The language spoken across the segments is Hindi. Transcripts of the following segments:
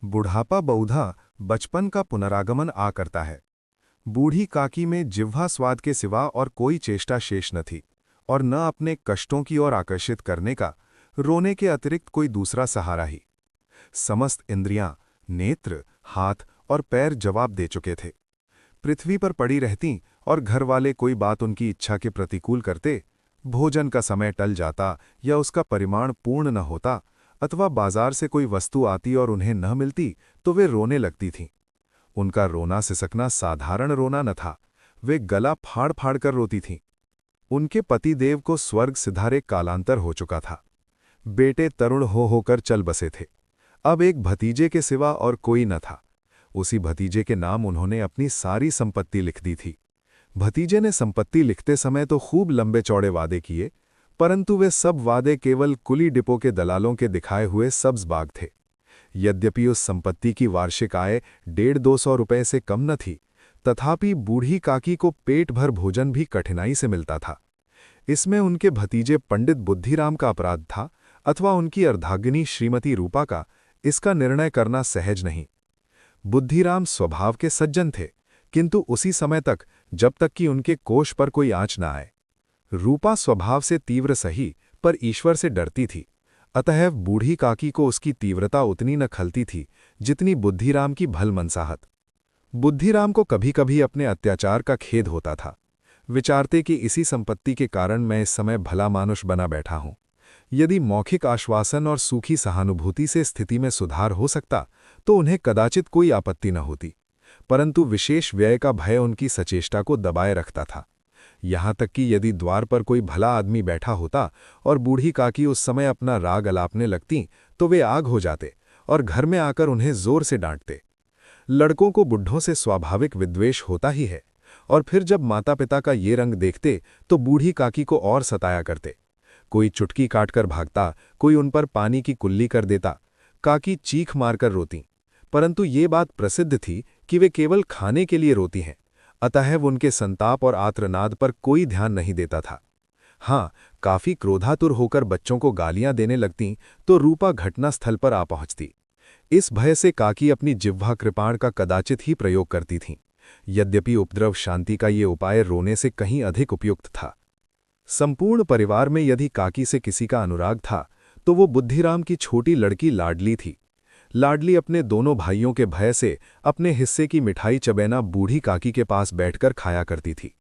बुढ़ापा बहुधा बचपन का पुनरागमन आ करता है। बूढ़ी काकी में जिह्वा स्वाद के सिवा और कोई चेष्टा शेष न थी और न अपने कष्टों की ओर आकर्षित करने का रोने के अतिरिक्त कोई दूसरा सहारा ही। समस्त इंद्रियां, नेत्र, हाथ और पैर जवाब दे चुके थे। पृथ्वी पर पड़ी रहती और घर वाले कोई बात उनकी इच्छा के प्रतिकूल करते, भोजन का समय टल जाता या उसका परिमाण पूर्ण न होता, अथवा बाजार से कोई वस्तु आती और उन्हें न मिलती तो वे रोने लगती थीं। उनका रोना सिसकना साधारण रोना न था, वे गला फाड़ फाड़ कर रोती थीं। उनके पतिदेव को स्वर्ग सिधारे कालांतर हो चुका था। बेटे तरुण हो होकर चल बसे थे। अब एक भतीजे के सिवा और कोई न था। उसी भतीजे के नाम उन्होंने अपनी सारी संपत्ति लिख दी थी। भतीजे ने संपत्ति लिखते समय तो खूब लंबे चौड़े वादे किए, परंतु वे सब वादे केवल कुली डिपो के दलालों के दिखाए हुए सब्ज बाग थे। यद्यपि उस संपत्ति की वार्षिक आय 150-200 रुपए से कम न थी, तथापि बूढ़ी काकी को पेट भर भोजन भी कठिनाई से मिलता था। इसमें उनके भतीजे पंडित बुद्धिराम का अपराध था अथवा उनकी अर्धांगिनी श्रीमती रूपा का, इसका निर्णय करना सहज नहीं। बुद्धिराम स्वभाव के सज्जन थे, किंतु उसी समय तक जब तक कि उनके कोष पर कोई आंच न आए। रूपा स्वभाव से तीव्र सही, पर ईश्वर से डरती थी, अतएव बूढ़ी काकी को उसकी तीव्रता उतनी न खलती थी जितनी बुद्धिराम की भलमनसाहत। बुद्धिराम को कभी कभी अपने अत्याचार का खेद होता था। विचारते कि इसी संपत्ति के कारण मैं इस समय भला मानुष बना बैठा हूं। यदि मौखिक आश्वासन और सूखी सहानुभूति से स्थिति में सुधार हो सकता तो उन्हें कदाचित कोई आपत्ति न होती, परंतु विशेष व्यय का भय उनकी सचेष्टा को दबाए रखता था। यहाँ तक कि यदि द्वार पर कोई भला आदमी बैठा होता और बूढ़ी काकी उस समय अपना राग अलापने लगती तो वे आग हो जाते और घर में आकर उन्हें जोर से डांटते। लड़कों को बुढ़ों से स्वाभाविक विद्वेष होता ही है, और फिर जब माता पिता का ये रंग देखते तो बूढ़ी काकी को और सताया करते। कोई चुटकी काटकर भागता, कोई उन पर पानी की कुल्ली कर देता। काकी चीख मारकर रोती, परंतु ये बात प्रसिद्ध थी कि वे केवल खाने के लिए रोती हैं, अतएव उनके संताप और आर्तनाद पर कोई ध्यान नहीं देता था। हाँ, काफी क्रोधातुर होकर बच्चों को गालियां देने लगतीं तो रूपा घटनास्थल पर आ पहुंचती। इस भय से काकी अपनी जिह्वा कृपाण का कदाचित ही प्रयोग करती थीं। यद्यपि उपद्रव शांति का ये उपाय रोने से कहीं अधिक उपयुक्त था। संपूर्ण परिवार में यदि काकी से किसी का अनुराग था तो वो बुद्धिराम की छोटी लड़की लाडली थी। लाडली अपने दोनों भाइयों के भय से अपने हिस्से की मिठाई चबैना बूढ़ी काकी के पास बैठकर खाया करती थी।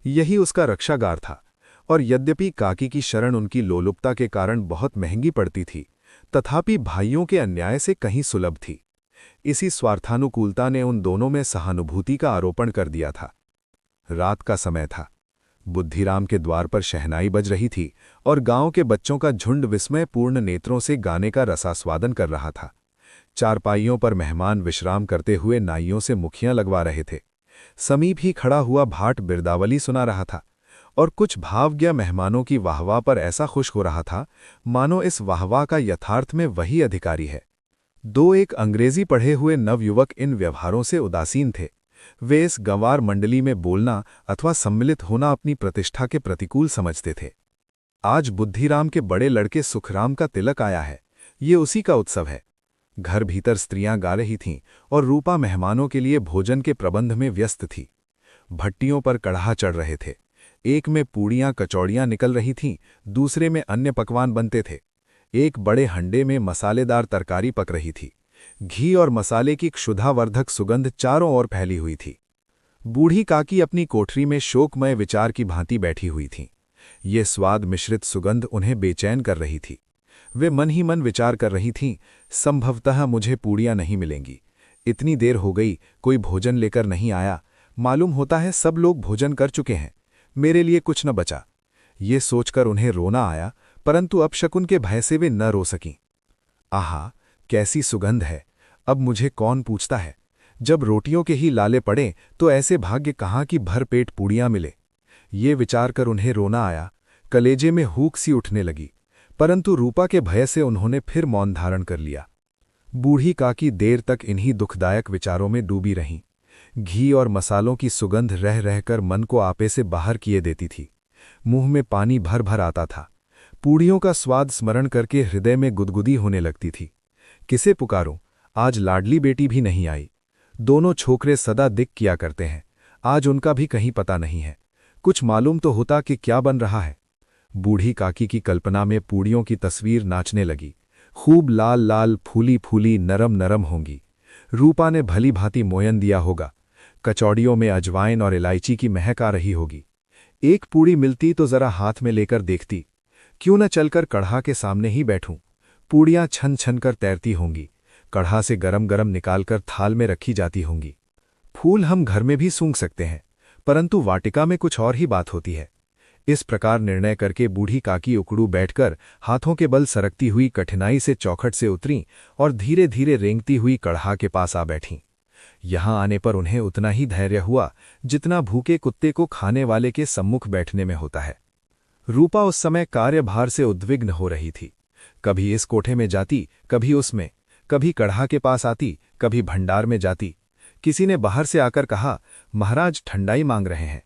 यही उसका रक्षागार था, और यद्यपि काकी की शरण उनकी लोलुपता के कारण बहुत महंगी पड़ती थी, तथापि भाइयों के अन्याय से कहीं सुलभ थी। इसी स्वार्थानुकूलता ने उन दोनों में सहानुभूति का आरोपण कर दिया था। रात का समय था। बुद्धिराम के द्वार पर शहनाई बज रही थी और गांव के बच्चों का झुंड विस्मयपूर्ण नेत्रों से गाने का रसास्वादन कर रहा था। चारपाइयों पर मेहमान विश्राम करते हुए नाइयों से मुखियां लगवा रहे थे। समीप ही खड़ा हुआ भाट बिरदावली सुना रहा था और कुछ भावज्ञ मेहमानों की वाहवाह पर ऐसा खुश हो रहा था मानो इस वाहवाह का यथार्थ में वही अधिकारी है। दो एक अंग्रेजी पढ़े हुए नवयुवक इन व्यवहारों से उदासीन थे। वे इस गंवार मंडली में बोलना अथवा सम्मिलित होना अपनी प्रतिष्ठा के प्रतिकूल समझते थे। आज बुद्धिराम के बड़े लड़के सुखराम का तिलक आया है, ये उसी का उत्सव है। घर भीतर स्त्रियां गा रही थीं और रूपा मेहमानों के लिए भोजन के प्रबंध में व्यस्त थी। भट्टियों पर कड़ाह चढ़ रहे थे। एक में पूड़ियां कचौड़ियां निकल रही थीं, दूसरे में अन्य पकवान बनते थे। एक बड़े हंडे में मसालेदार तरकारी पक रही थी। घी और मसाले की क्षुधावर्धक सुगंध चारों ओर फैली हुई थी। बूढ़ी काकी अपनी कोठरी में शोकमय विचार की भांति बैठी हुई थीं। ये स्वाद मिश्रित सुगंध उन्हें बेचैन कर रही थी। वे मन ही मन विचार कर रही थीं, संभवतः मुझे पूड़ियां नहीं मिलेंगी। इतनी देर हो गई, कोई भोजन लेकर नहीं आया। मालूम होता है सब लोग भोजन कर चुके हैं, मेरे लिए कुछ न बचा। ये सोचकर उन्हें रोना आया, परंतु अपशकुन के भय से वे न रो सकीं। आहा, कैसी सुगंध है! अब मुझे कौन पूछता है? जब रोटियों के ही लाले पड़े तो ऐसे भाग्य कहाँ की भरपेट पूड़ियां मिले। ये विचार कर उन्हें रोना आया। कलेजे में हूक सी उठने लगी, परंतु रूपा के भय से उन्होंने फिर मौन धारण कर लिया। बूढ़ी काकी देर तक इन्हीं दुखदायक विचारों में डूबी रहीं। घी और मसालों की सुगंध रह रहकर मन को आपे से बाहर किए देती थी। मुंह में पानी भर भर आता था। पूड़ियों का स्वाद स्मरण करके हृदय में गुदगुदी होने लगती थी। किसे पुकारूं? आज लाडली बेटी भी नहीं आई। दोनों छोकरे सदा दिक किया करते हैं, आज उनका भी कहीं पता नहीं है। कुछ मालूम तो होता कि क्या बन रहा है। बूढ़ी काकी की कल्पना में पूड़ियों की तस्वीर नाचने लगी। खूब लाल लाल फूली फूली नरम नरम होंगी। रूपा ने भली भांति मोयन दिया होगा। कचौड़ियों में अजवाइन और इलायची की महक आ रही होगी। एक पूड़ी मिलती तो जरा हाथ में लेकर देखती। क्यों न चलकर कढ़ा के सामने ही बैठूं। पूड़ियां छन छन कर तैरती होंगी। कढ़ा से गरम गरम निकालकर थाल में रखी जाती होंगी। फूल हम घर में भी सूंघ सकते हैं, परंतु वाटिका में कुछ और ही बात होती है। इस प्रकार निर्णय करके बूढ़ी काकी उकड़ू बैठकर हाथों के बल सरकती हुई कठिनाई से चौखट से उतरीं और धीरे धीरे रेंगती हुई कढ़ा के पास आ बैठीं। यहां आने पर उन्हें उतना ही धैर्य हुआ जितना भूखे कुत्ते को खाने वाले के सम्मुख बैठने में होता है। रूपा उस समय कार्यभार से उद्विग्न हो रही थी। कभी इस कोठे में जाती, कभी उसमें, कभी कढ़ा के पास आती, कभी भंडार में जाती। किसी ने बाहर से आकर कहा, महाराज ठंडाई मांग रहे हैं।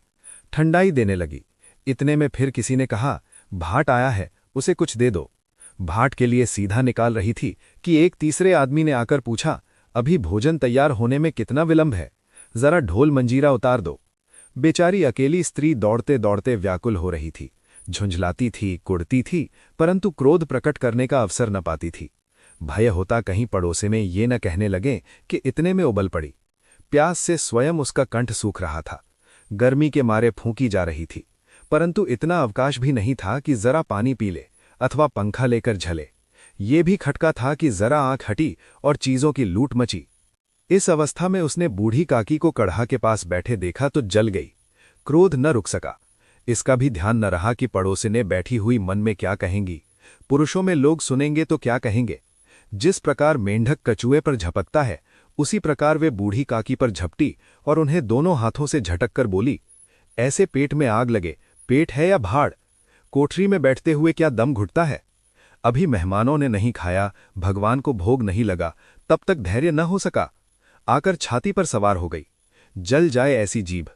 ठंडाई देने लगी। इतने में फिर किसी ने कहा, भाट आया है, उसे कुछ दे दो। भाट के लिए सीधा निकाल रही थी कि एक तीसरे आदमी ने आकर पूछा, अभी भोजन तैयार होने में कितना विलंब है, जरा ढोल मंजीरा उतार दो। बेचारी अकेली स्त्री दौड़ते दौड़ते व्याकुल हो रही थी। झुंझलाती थी, कुड़ती थी, परंतु क्रोध प्रकट करने का अवसर न पाती थी। भय होता कहीं पड़ोसे में ये न कहने लगे कि इतने में उबल पड़ी। प्यास से स्वयं उसका कंठ सूख रहा था। गर्मी के मारे फूंकी जा रही थी, परंतु इतना अवकाश भी नहीं था कि जरा पानी पी ले अथवा पंखा लेकर झले। ये भी खटका था कि जरा आंख हटी और चीजों की लूट मची। इस अवस्था में उसने बूढ़ी काकी को कढ़ा के पास बैठे देखा तो जल गई। क्रोध न रुक सका। इसका भी ध्यान न रहा कि पड़ोसिने बैठी हुई मन में क्या कहेंगी। पुरुषों में लोग सुनेंगे तो क्या कहेंगे। जिस प्रकार मेंढक कछुए पर झपकता है, उसी प्रकार वे बूढ़ी काकी पर झपटी और उन्हें दोनों हाथों से झटक कर बोली, ऐसे पेट में आग लगे, पेट है या भाड़? कोठरी में बैठते हुए क्या दम घुटता है? अभी मेहमानों ने नहीं खाया, भगवान को भोग नहीं लगा, तब तक धैर्य न हो सका। आकर छाती पर सवार हो गई। जल जाए ऐसी जीभ।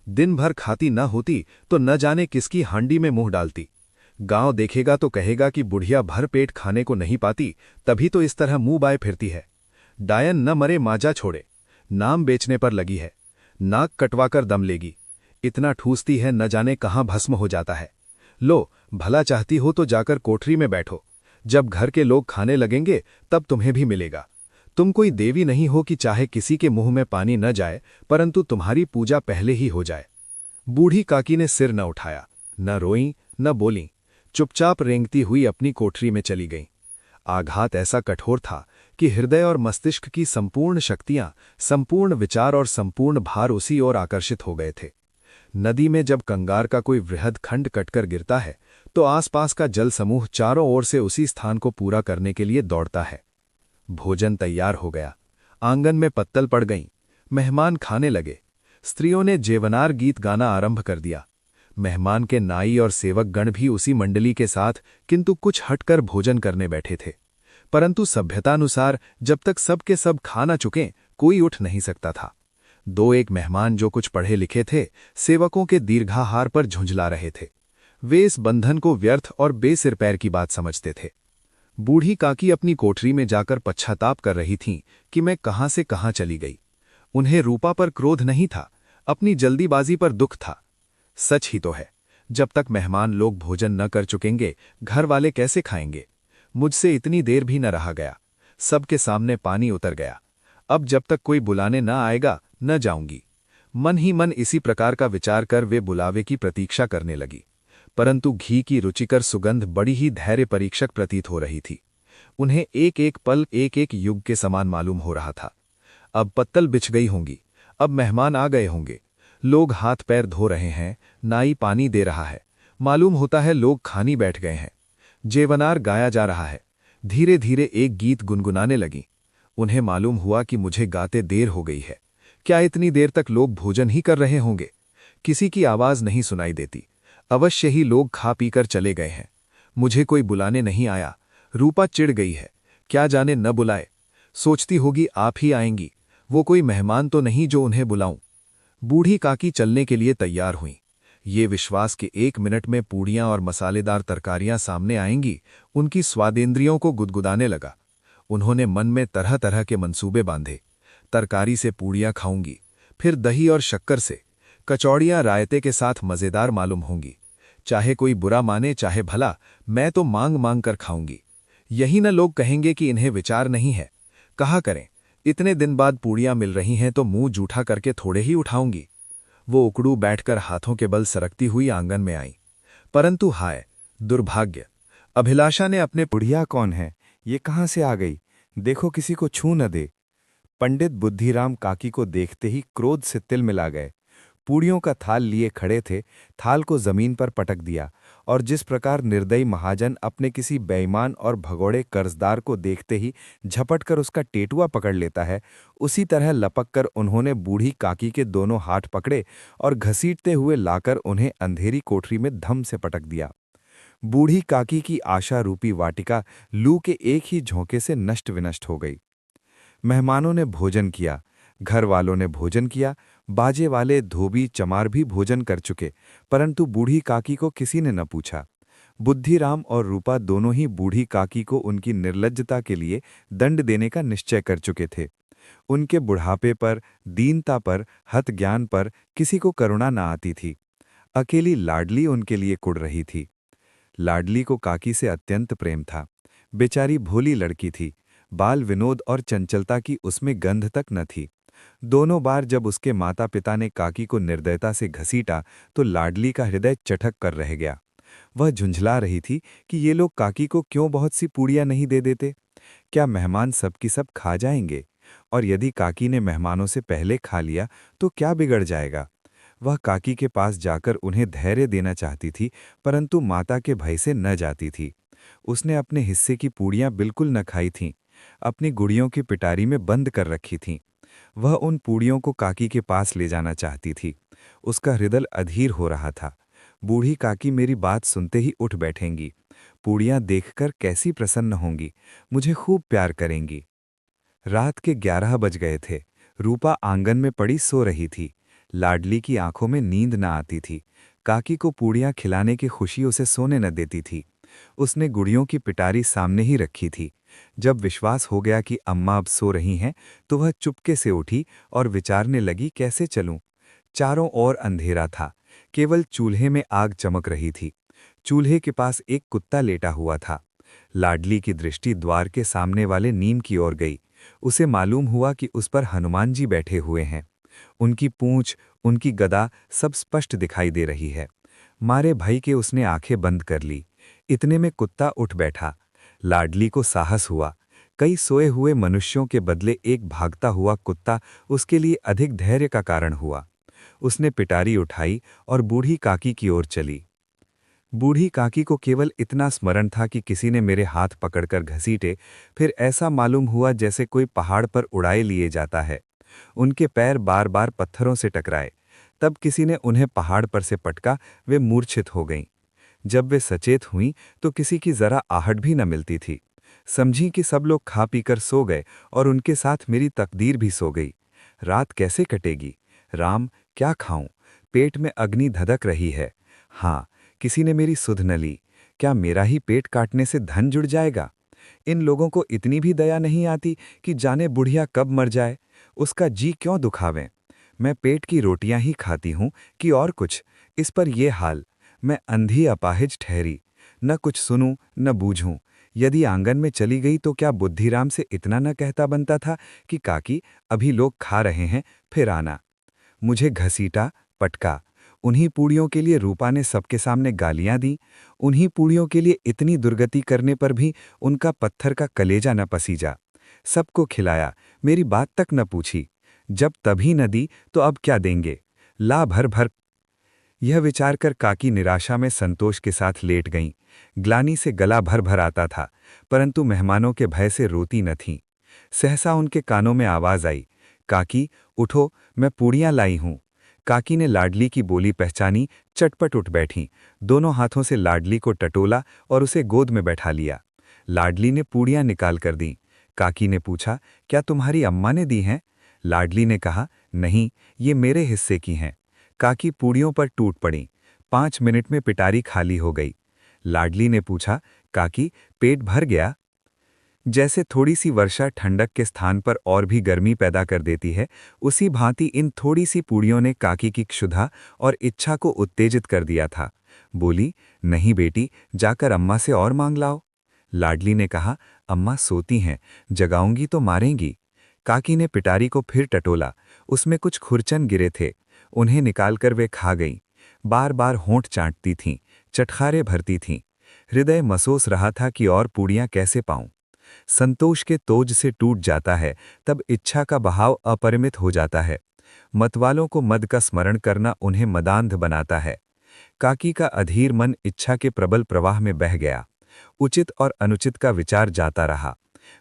दिन भर खाती न होती तो न जाने किसकी हांडी में मुंह डालती। गांव देखेगा तो कहेगा कि बुढ़िया भर पेट खाने को नहीं पाती, तभी तो इस तरह मुंह बाए फिरती है। डायन न मरे माजा छोड़े। नाम बेचने पर लगी है। नाक कटवाकर दम लेगी। इतना ठूसती है न जाने कहाँ भस्म हो जाता है। लो, भला चाहती हो तो जाकर कोठरी में बैठो। जब घर के लोग खाने लगेंगे तब तुम्हें भी मिलेगा। तुम कोई देवी नहीं हो कि चाहे किसी के मुंह में पानी न जाए, परंतु तुम्हारी पूजा पहले ही हो जाए। बूढ़ी काकी ने सिर न उठाया, न रोईं न बोलीं। चुपचाप रेंगती हुई अपनी कोठरी में चली गईं। आघात ऐसा कठोर था कि हृदय और मस्तिष्क की संपूर्ण शक्तियां, संपूर्ण विचार और संपूर्ण भार उसी ओर आकर्षित हो गए थे। नदी में जब कंगार का कोई वृहद खंड कटकर गिरता है तो आसपास का जल समूह चारों ओर से उसी स्थान को पूरा करने के लिए दौड़ता है। भोजन तैयार हो गया। आंगन में पत्तल पड़ गईं। मेहमान खाने लगे। स्त्रियों ने जेवनार गीत गाना आरंभ कर दिया। मेहमान के नाई और सेवक गण भी उसी मंडली के साथ किंतु कुछ हटकर भोजन करने बैठे थे। परंतु सभ्यतानुसार जब तक सब के सब खा न चुकें, कोई उठ नहीं सकता था। दो एक मेहमान जो कुछ पढ़े लिखे थे, सेवकों के दीर्घाहार पर झुंझला रहे थे। वे इस बंधन को व्यर्थ और बेसिर पैर की बात समझते थे। बूढ़ी काकी अपनी कोठरी में जाकर पश्चाताप कर रही थीं कि मैं कहां से कहां चली गई। उन्हें रूपा पर क्रोध नहीं था, अपनी जल्दीबाजी पर दुख था। सच ही तो है, जब तक मेहमान लोग भोजन न कर चुकेंगे, घर वाले कैसे खाएंगे। मुझसे इतनी देर भी न रहा गया। सबके सामने पानी उतर गया। अब जब तक कोई बुलाने न आएगा न जाऊंगी। मन ही मन इसी प्रकार का विचार कर वे बुलावे की प्रतीक्षा करने लगी। परंतु घी की रुचिकर सुगंध बड़ी ही धैर्य परीक्षक प्रतीत हो रही थी। उन्हें एक एक पल एक एक युग के समान मालूम हो रहा था। अब पत्तल बिछ गई होंगी, अब मेहमान आ गए होंगे, लोग हाथ पैर धो रहे हैं, नाई पानी दे रहा है, मालूम होता है लोग खानी बैठ गए हैं। जेवनार गाया जा रहा है। धीरे धीरे एक गीत गुनगुनाने लगी। उन्हें मालूम हुआ कि मुझे गाते देर हो गई है। क्या इतनी देर तक लोग भोजन ही कर रहे होंगे? किसी की आवाज नहीं सुनाई देती। अवश्य ही लोग खा पीकर चले गए हैं। मुझे कोई बुलाने नहीं आया। रूपा चिढ़ गई है, क्या जाने न बुलाए। सोचती होगी आप ही आएंगी, वो कोई मेहमान तो नहीं जो उन्हें बुलाऊं। बूढ़ी काकी चलने के लिए तैयार हुई। ये विश्वास कि 1 मिनट में पूड़ियां और मसालेदार तरकारियां सामने आएंगी, उनकी स्वादेंद्रियों को गुदगुदाने लगा। उन्होंने मन में तरह तरह के मंसूबे बांधे। तरकारी से पूड़ियाँ खाऊंगी, फिर दही और शक्कर से, कचौड़ियाँ रायते के साथ मज़ेदार मालूम होंगी। चाहे कोई बुरा माने चाहे भला, मैं तो मांग मांग कर खाऊंगी। यही न लोग कहेंगे कि इन्हें विचार नहीं है। कहा करें, इतने दिन बाद पूड़ियाँ मिल रही हैं तो मुंह जूठा करके थोड़े ही उठाऊंगी। वो उकड़ू बैठकर हाथों के बल सरकती हुई आंगन में आई। परंतु हाय दुर्भाग्य, अभिलाषा ने अपने बुढ़िया कौन है, ये कहाँ से आ गई? देखो किसी को छू न दे। पंडित बुद्धिराम काकी को देखते ही क्रोध से तिलमिला गए। पूड़ियों का थाल लिए खड़े थे, थाल को जमीन पर पटक दिया और जिस प्रकार निर्दयी महाजन अपने किसी बेईमान और भगोड़े कर्जदार को देखते ही झपट कर उसका टेटुआ पकड़ लेता है, उसी तरह लपक कर उन्होंने बूढ़ी काकी के दोनों हाथ पकड़े और घसीटते हुए लाकर उन्हें अंधेरी कोठरी में धम से पटक दिया। बूढ़ी काकी की आशा रूपी वाटिका लू के एक ही झोंके से नष्ट विनष्ट हो गई। मेहमानों ने भोजन किया, घर वालों ने भोजन किया, बाजे वाले धोबी चमार भी भोजन कर चुके, परंतु बूढ़ी काकी को किसी ने न पूछा। बुद्धिराम और रूपा दोनों ही बूढ़ी काकी को उनकी निर्लज्जता के लिए दंड देने का निश्चय कर चुके थे। उनके बुढ़ापे पर, दीनता पर, हत ज्ञान पर किसी को करुणा न आती थी। अकेली लाडली उनके लिए कुढ़ रही थी। लाडली को काकी से अत्यंत प्रेम था। बेचारी भोली लड़की थी, बाल विनोद और चंचलता की उसमें गंध तक न थी। दोनों बार जब उसके माता पिता ने काकी को निर्दयता से घसीटा तो लाडली का हृदय चटक कर रह गया। वह झुंझला रही थी कि ये लोग काकी को क्यों बहुत सी पूड़ियां नहीं दे देते। क्या मेहमान सब की सब खा जाएंगे? और यदि काकी ने मेहमानों से पहले खा लिया तो क्या बिगड़ जाएगा? वह काकी के पास जाकर उन्हें धैर्य देना चाहती थी, परंतु माता के भय से न जाती थी। उसने अपने हिस्से की पूड़ियां बिल्कुल न खाई थीं, अपनी गुड़ियों की पिटारी में बंद कर रखी थीं। वह उन पूड़ियों को काकी के पास ले जाना चाहती थी। उसका हृदय अधीर हो रहा था। बूढ़ी काकी मेरी बात सुनते ही उठ बैठेंगी, पूड़ियां देखकर कैसी प्रसन्न होंगी, मुझे खूब प्यार करेंगी। रात के 11 बज गए थे। रूपा आंगन में पड़ी सो रही थी। लाडली की आंखों में नींद न आती थी। काकी को पूड़ियां खिलाने की खुशी उसे सोने न देती थी। उसने गुड़ियों की पिटारी सामने ही रखी थी। जब विश्वास हो गया कि अम्मा अब सो रही हैं, तो वह चुपके से उठी और विचारने लगी कैसे चलूं। चारों ओर अंधेरा था, केवल चूल्हे में आग चमक रही थी। चूल्हे के पास एक कुत्ता लेटा हुआ था। लाडली की दृष्टि द्वार के सामने वाले नीम की ओर गई। उसे मालूम हुआ कि उस पर हनुमान जी बैठे हुए हैं। उनकी पूंछ, उनकी गदा सब स्पष्ट दिखाई दे रही है। मारे भय के उसने आंखें बंद कर ली। इतने में कुत्ता उठ बैठा। लाडली को साहस हुआ। कई सोए हुए मनुष्यों के बदले एक भागता हुआ कुत्ता उसके लिए अधिक धैर्य का कारण हुआ। उसने पिटारी उठाई और बूढ़ी काकी की ओर चली। बूढ़ी काकी को केवल इतना स्मरण था कि किसी ने मेरे हाथ पकड़कर घसीटे, फिर ऐसा मालूम हुआ जैसे कोई पहाड़ पर उड़ाए लिए जाता है। उनके पैर बार बार पत्थरों से टकराए। तब किसी ने उन्हें पहाड़ पर से पटका, वे मूर्छित हो गईं। जब वे सचेत हुईं तो किसी की जरा आहट भी न मिलती थी। समझी कि सब लोग खा पीकर सो गए और उनके साथ मेरी तकदीर भी सो गई। रात कैसे कटेगी? राम, क्या खाऊं? पेट में अग्नि धधक रही है। हाँ, किसी ने मेरी सुध न ली। क्या मेरा ही पेट काटने से धन जुड़ जाएगा? इन लोगों को इतनी भी दया नहीं आती कि जाने बुढ़िया कब मर जाए, उसका जी क्यों दुखावें। मैं पेट की रोटियां ही खाती हूं कि और कुछ। इस पर यह हाल, मैं अंधी अपाहिज ठहरी, न कुछ सुनूं न बूझूं। यदि आंगन में चली गई तो क्या बुद्धिराम से इतना न कहता बनता था कि काकी, अभी लोग खा रहे हैं, फिर आना। मुझे घसीटा, पटका। उन्हीं पूड़ियों के लिए रूपा ने सबके सामने गालियां दी। उन्हीं पूड़ियों के लिए इतनी दुर्गति करने पर भी उनका पत्थर का कलेजा न पसीजा। सबको खिलाया, मेरी बात तक न पूछी। जब तभी न दी तो अब क्या देंगे? ला भर भर। यह विचार कर काकी निराशा में संतोष के साथ लेट गईं। ग्लानि से गला भर भर आता था, परंतु मेहमानों के भय से रोती न थीं। सहसा उनके कानों में आवाज आई, काकी उठो, मैं पूड़ियां लाई हूं। काकी ने लाडली की बोली पहचानी, चटपट उठ बैठीं। दोनों हाथों से लाडली को टटोला और उसे गोद में बैठा लिया। लाडली ने पूड़ियां निकाल कर दीं। काकी ने पूछा, क्या तुम्हारी अम्मा ने दी हैं? लाडली ने कहा, नहीं, ये मेरे हिस्से की हैं। काकी पूड़ियों पर टूट पड़ी। 5 मिनट में पिटारी खाली हो गई। लाडली ने पूछा, काकी पेट भर गया? जैसे थोड़ी सी वर्षा ठंडक के स्थान पर और भी गर्मी पैदा कर देती है, उसी भांति इन थोड़ी सी पूड़ियों ने काकी की क्षुधा और इच्छा को उत्तेजित कर दिया था। बोली, नहीं बेटी, जाकर अम्मा से और मांग लाओ। लाडली ने कहा, अम्मा सोती हैं, जगाऊंगी तो मारेंगी। काकी ने पिटारी को फिर टटोला। उसमें कुछ खुरचन गिरे थे, उन्हें निकालकर वे खा गईं। बार बार होंठ चाटती थीं, चटखारे भरती थीं। हृदय मसोस रहा था कि और पूड़ियां कैसे पाऊं। संतोष के तोज से टूट जाता है, तब इच्छा का बहाव अपरिमित हो जाता है। मतवालों को मद का स्मरण करना उन्हें मदांध बनाता है। काकी का अधीर मन इच्छा के प्रबल प्रवाह में बह गया। उचित और अनुचित का विचार जाता रहा।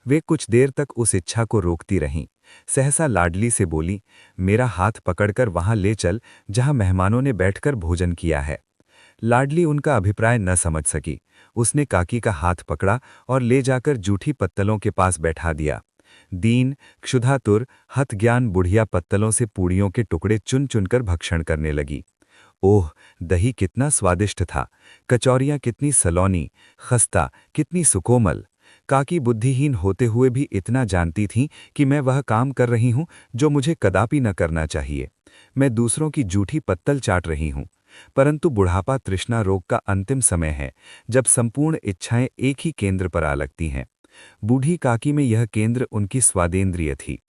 वे कुछ देर तक उस इच्छा को रोकती रहीं। सहसा लाडली से बोली, मेरा हाथ पकड़कर वहां ले चल जहां मेहमानों ने बैठकर भोजन किया है। लाडली उनका अभिप्राय न समझ सकी। उसने काकी का हाथ पकड़ा और ले जाकर जूठी पत्तलों के पास बैठा दिया। दीन, क्षुधातुर, हतज्ञान बुढ़िया पत्तलों से पूड़ियों के टुकड़े चुन चुनकर भक्षण करने लगी। ओह, दही कितना स्वादिष्ट था, कचौरियां कितनी सलौनी, खस्ता कितनी सुकोमल। काकी बुद्धिहीन होते हुए भी इतना जानती थीं कि मैं वह काम कर रही हूं जो मुझे कदापि न करना चाहिए। मैं दूसरों की जूठी पत्तल चाट रही हूं। परंतु बुढ़ापा तृष्णा रोग का अंतिम समय है, जब संपूर्ण इच्छाएं एक ही केंद्र पर आ लगती हैं। बूढ़ी काकी में यह केंद्र उनकी स्वादेंद्रिय थी।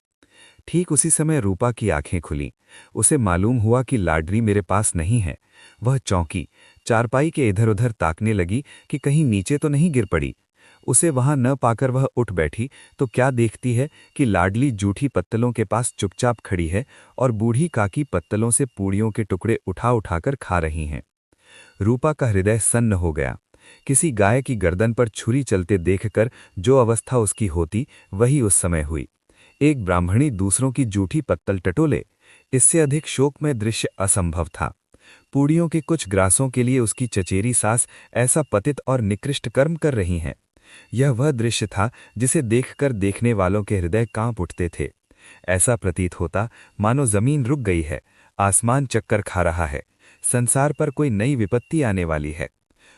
ठीक उसी समय रूपा की आंखें खुलीं। उसे मालूम हुआ कि लाडली मेरे पास नहीं है। वह चौंकी, चारपाई के इधर उधर ताकने लगी कि कहीं नीचे तो नहीं गिर पड़ी। उसे वहां न पाकर वह उठ बैठी तो क्या देखती है कि लाडली जूठी पत्तलों के पास चुपचाप खड़ी है और बूढ़ी काकी पत्तलों से पूड़ियों के टुकड़े उठा उठाकर खा रही हैं। रूपा का हृदय सन्न हो गया। किसी गाय की गर्दन पर छुरी चलते देखकर जो अवस्था उसकी होती, वही उस समय हुई। एक ब्राह्मणी दूसरों की जूठी पत्तल टटोले, इससे अधिक शोकमय दृश्य असंभव था। पूड़ियों के कुछ ग्रासों के लिए उसकी चचेरी सास ऐसा पतित और निकृष्ट कर्म कर रही हैं। यह वह दृश्य था जिसे देखकर देखने वालों के हृदय कांप उठते थे। ऐसा प्रतीत होता मानो जमीन रुक गई है, आसमान चक्कर खा रहा है, संसार पर कोई नई विपत्ति आने वाली है।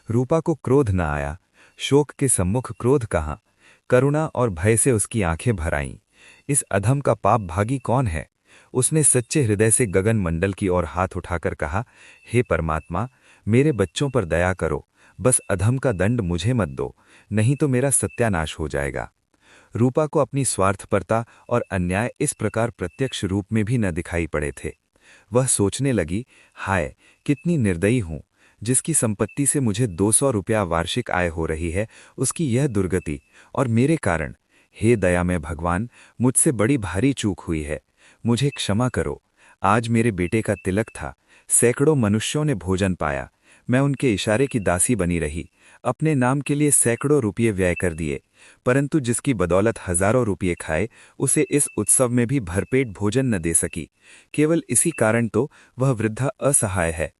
रूपा को क्रोध न आया। शोक के सम्मुख क्रोध कहाँ। करुणा और भय से उसकी आंखें भर आईं। इस अधम का पाप भागी कौन है? उसने सच्चे हृदय से गगन मंडल की ओर हाथ उठाकर कहा, हे परमात्मा, मेरे बच्चों पर दया करो, बस अधम का दंड मुझे मत दो, नहीं तो मेरा सत्यानाश हो जाएगा। रूपा को अपनी स्वार्थपरता और अन्याय इस प्रकार प्रत्यक्ष रूप में भी न दिखाई पड़े थे। वह सोचने लगी, हाय, कितनी निर्दयी हूं, जिसकी संपत्ति से मुझे 200 रुपया वार्षिक आय हो रही है, उसकी यह दुर्गति, और मेरे कारण। हे दयामय भगवान, मुझसे बड़ी भारी चूक हुई है, मुझे क्षमा करो। आज मेरे बेटे का तिलक था, सैकड़ों मनुष्यों ने भोजन पाया, मैं उनके इशारे की दासी बनी रही, अपने नाम के लिए सैकड़ों रुपये व्यय कर दिए, परंतु जिसकी बदौलत हजारों रुपये खाए, उसे इस उत्सव में भी भरपेट भोजन न दे सकी। केवल इसी कारण तो वह वृद्धा असहाय है।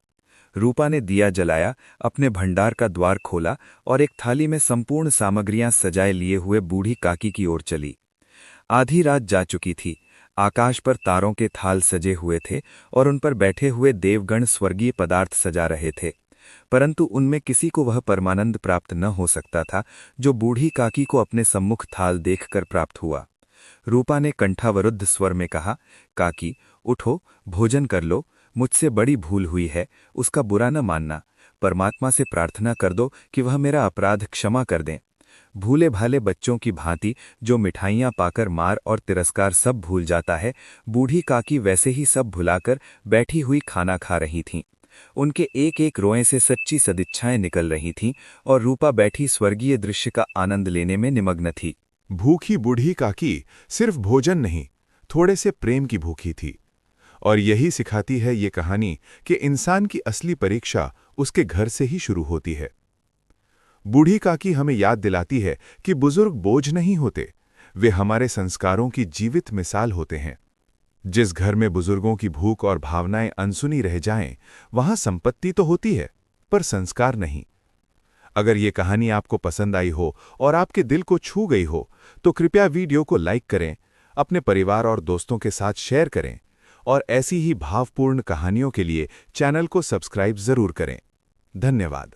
रूपा ने दिया जलाया, अपने भंडार का द्वार खोला और एक थाली में संपूर्ण सामग्रियां सजाए लिए हुए बूढ़ी काकी की ओर चली। आधी रात जा चुकी थी। आकाश पर तारों के थाल सजे हुए थे और उन पर बैठे हुए देवगण स्वर्गीय पदार्थ सजा रहे थे, परंतु उनमें किसी को वह परमानंद प्राप्त न हो सकता था जो बूढ़ी काकी को अपने सम्मुख थाल देखकर प्राप्त हुआ। रूपा ने कंठावरुद्ध स्वर में कहा, काकी, उठो, भोजन कर लो, मुझसे बड़ी भूल हुई है, उसका बुरा न मानना। परमात्मा से प्रार्थना कर दो कि वह मेरा अपराध क्षमा कर दें। भूले भाले बच्चों की भांति जो मिठाइयां पाकर मार और तिरस्कार सब भूल जाता है, बूढ़ी काकी वैसे ही सब भुलाकर बैठी हुई खाना खा रही थीं। उनके एक एक रोए से सच्ची सदिच्छाएं निकल रही थीं और रूपा बैठी स्वर्गीय दृश्य का आनंद लेने में निमग्न थी। भूखी बूढ़ी काकी सिर्फ भोजन नहीं, थोड़े से प्रेम की भूखी थी। और यही सिखाती है ये कहानी कि इंसान की असली परीक्षा उसके घर से ही शुरू होती है। बूढ़ी काकी हमें याद दिलाती है कि बुजुर्ग बोझ नहीं होते, वे हमारे संस्कारों की जीवित मिसाल होते हैं। जिस घर में बुजुर्गों की भूख और भावनाएं अनसुनी रह जाएं, वहां संपत्ति तो होती है, पर संस्कार नहीं। अगर ये कहानी आपको पसंद आई हो और आपके दिल को छू गई हो, तो कृपया वीडियो को लाइक करें, अपने परिवार और दोस्तों के साथ शेयर करें, और ऐसी ही भावपूर्ण कहानियों के लिए चैनल को सब्सक्राइब जरूर करें। धन्यवाद।